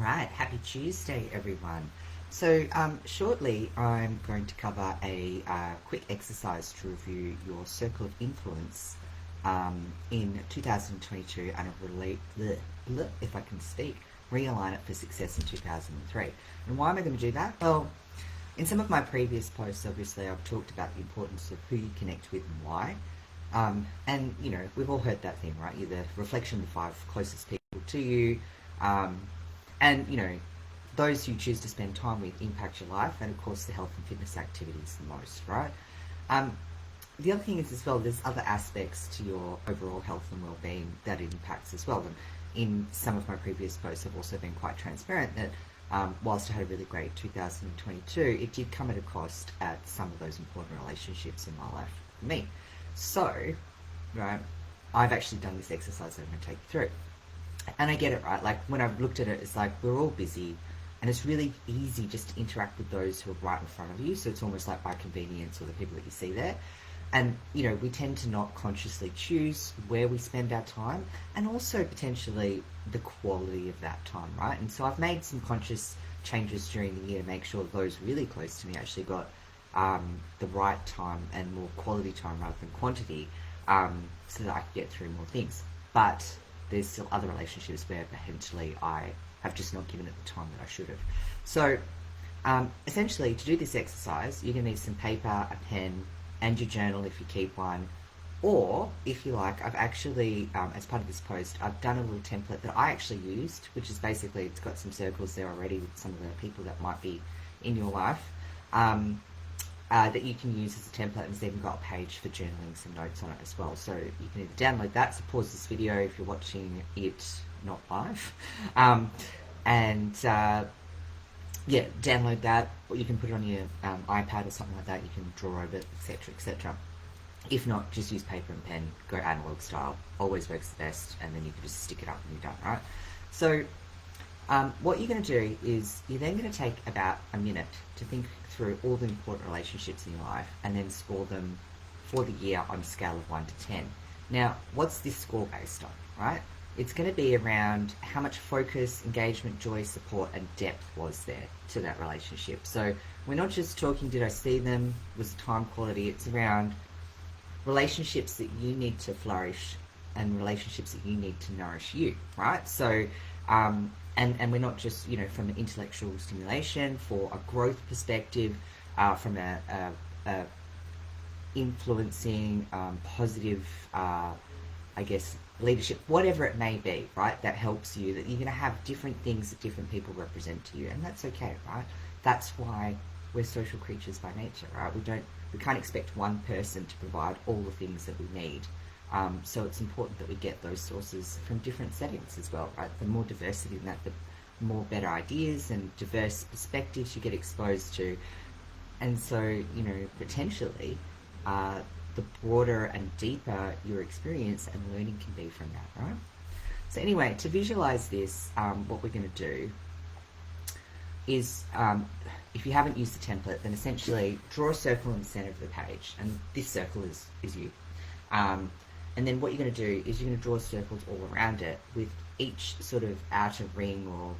right, happy Tuesday, everyone. So, shortly I'm going to cover a quick exercise to review your circle of influence in 2022 and if I can speak, realign it for success in 2003. And why am I going to do that? Well, in some of my previous posts, obviously, I've talked about the importance of who you connect with and why. And, you know, we've all heard that thing, right? You're the reflection of the 5 closest people to you. And, you know, those you choose to spend time with impact your life, and of course the health and fitness activities the most, right? The other thing is as well, there's other aspects to your overall health and well-being that it impacts as well. And in some of my previous posts, I've also been quite transparent that whilst I had a really great 2022, it did come at a cost at some of those important relationships in my life for me. So, right, I've actually done this exercise that I'm going to take you through. And I get it, right? Like, when I've looked at it, it's like we're all busy, and it's really easy just to interact with those who are right in front of you. So it's almost like by convenience, or the people that you see there. And, you know, we tend to not consciously choose where we spend our time, and also potentially the quality of that time, right? And so I've made some conscious changes during the year to make sure those really close to me actually got the right time and more quality time rather than quantity, so that I could get through more things. But there's still other relationships where potentially I have just not given it the time that I should have. So essentially, to do this exercise, you're going to need some paper, a pen, and your journal if you keep one. Or, if you like, I've actually, as part of this post, I've done a little template that I actually used, which is basically, it's got some circles there already with some of the people that might be in your life, that you can use as a template, and it's even got a page for journaling some notes on it as well. So you can either download that, so pause this video if you're watching it not live, yeah, download that, or you can put it on your iPad or something like that. You can draw over it, etc., etc. If not, just use paper and pen, go analog style, always works the best, and then you can just stick it up and you're done, right? So what you're going to do is you're then going to take about a minute to think through all the important relationships in your life, and then score them for the year on a scale of 1 to 10. Now, what's this score based on, right? It's going to be around how much focus, engagement, joy, support, and depth was there to that relationship. So we're not just talking, did I see them, was the time quality, it's around relationships that you need to flourish and relationships that you need to nourish you, right? So, and we're not just, you know, from an intellectual stimulation, for a growth perspective, from a influencing, positive, I guess, leadership, whatever it may be, right, that helps you, that you're going to have different things that different people represent to you, and that's okay, right? That's why we're social creatures by nature, right? We can't expect one person to provide all the things that we need. So it's important that we get those sources from different settings as well, right? The more diversity in that, the more better ideas and diverse perspectives you get exposed to. And so, you know, potentially, the broader and deeper your experience and learning can be from that, right? So anyway, to visualize this, what we're going to do is, if you haven't used the template, then essentially draw a circle in the center of the page, and this circle is you. And then what you're going to do is you're going to draw circles all around it, with each sort of outer ring or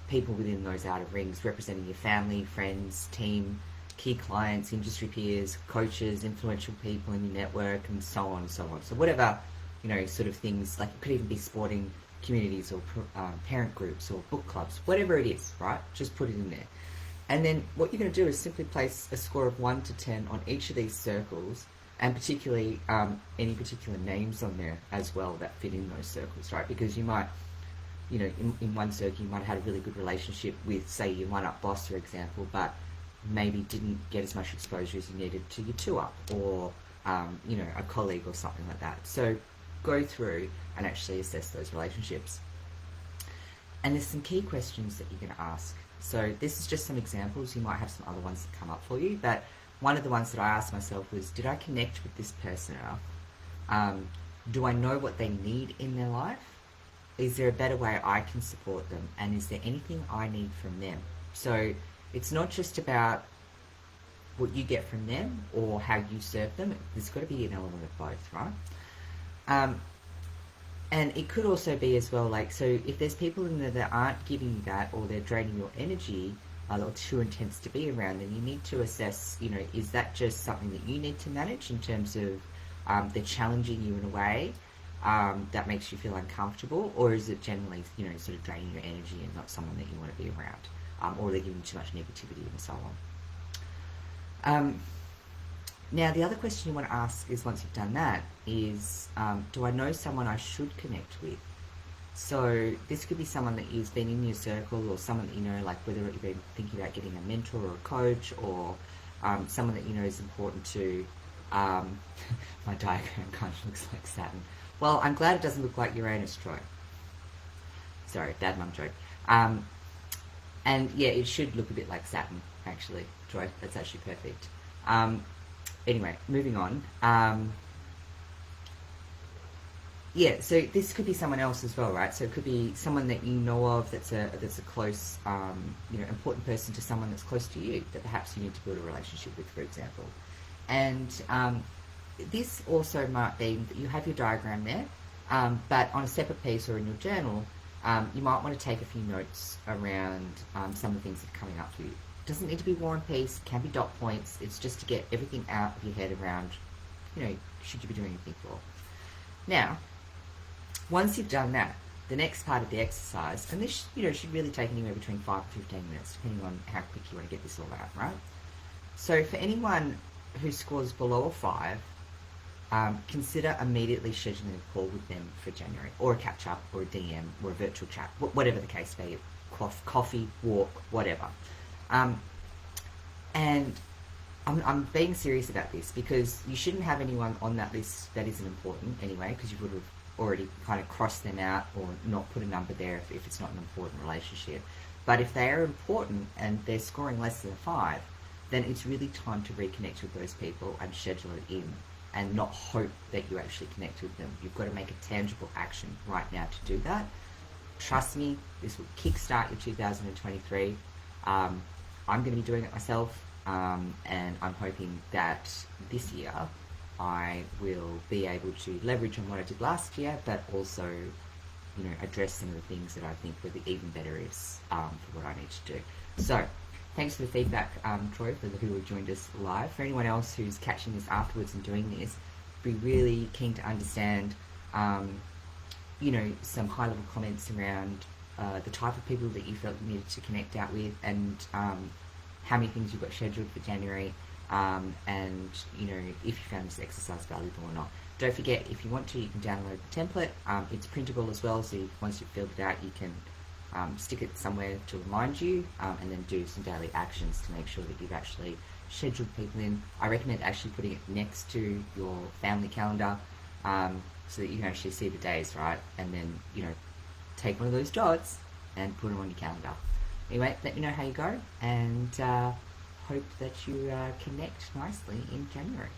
people within those outer rings representing your family, friends, team, key clients, industry peers, coaches, influential people in your network, and so on and so on. So whatever, you know, sort of things, like it could even be sporting communities or parent groups or book clubs, whatever it is, right? Just put it in there. And then what you're going to do is simply place a score of 1 to 10 on each of these circles, and particularly any particular names on there as well that fit in those circles, right? Because you might, you know, in one circle you might have had a really good relationship with, say, your one-up boss, for example, but maybe didn't get as much exposure as you needed to your two-up, or you know, a colleague or something like that. So go through and actually assess those relationships. And there's some key questions that you're going to ask. So this is just some examples. You might have some other ones that come up for you, but one of the ones that I asked myself was, did I connect with this person enough? Do I know what they need in their life? Is there a better way I can support them? And is there anything I need from them? So it's not just about what you get from them or how you serve them. There's got to be an element of both, right? And it could also be as well, like, so if there's people in there that aren't giving you that, or they're draining your energy, or too intense to be around, then you need to assess, is that just something that you need to manage in terms of they're challenging you in a way that makes you feel uncomfortable, or is it generally, sort of draining your energy and not someone that you want to be around, or they're giving you too much negativity and so on. Now, the other question you want to ask is, once you've done that, is do I know someone I should connect with? So this could be someone that has been in your circle, or someone that like whether you've been thinking about getting a mentor or a coach, or someone that is important to. My diagram kind of looks like Saturn. Well, I'm glad it doesn't look like Uranus, Troy. Sorry, bad mum joke. And yeah, it should look a bit like Saturn, actually, Troy. That's actually perfect. Anyway, moving on. Yeah, so this could be someone else as well, right? So it could be someone that you know of that's a close, important person to someone that's close to you that perhaps you need to build a relationship with, for example. And this also might be that you have your diagram there, but on a separate piece or in your journal, you might want to take a few notes around some of the things that are coming up for you. It doesn't need to be war and peace, can be dot points. It's just to get everything out of your head around, should you be doing anything for. Now, once you've done that, the next part of the exercise, and this should really take anywhere between 5 and 15 minutes, depending on how quick you want to get this all out, right? So for anyone who scores below a 5, consider immediately scheduling a call with them for January, or a catch-up, or a DM, or a virtual chat, whatever the case may be, coffee, walk, whatever. And I'm being serious about this, because you shouldn't have anyone on that list that isn't important anyway, because you would have already kind of crossed them out or not put a number there if it's not an important relationship. But if they are important and they're scoring less than a 5, then it's really time to reconnect with those people and schedule it in, and not hope that you actually connect with them. You've got to make a tangible action right now to do that. Trust me, this will kickstart your 2023. I'm going to be doing it myself, and I'm hoping that this year I will be able to leverage on what I did last year, but also, address some of the things that I think were the even better ifs for what I need to do. So, thanks for the feedback, Troy, for who have joined us live. For anyone else who's catching this afterwards and doing this, be really keen to understand, some high-level comments around the type of people that you felt you needed to connect out with, and how many things you've got scheduled for January, and if you found this exercise valuable or not. Don't forget, if you want to, you can download the template. It's printable as well, so once you've filled it out, you can stick it somewhere to remind you, and then do some daily actions to make sure that you've actually scheduled people in. I recommend actually putting it next to your family calendar, so that you can actually see the days, right? And then, take one of those dots and put them on your calendar. Anyway, let me know how you go, and hope that you connect nicely in January.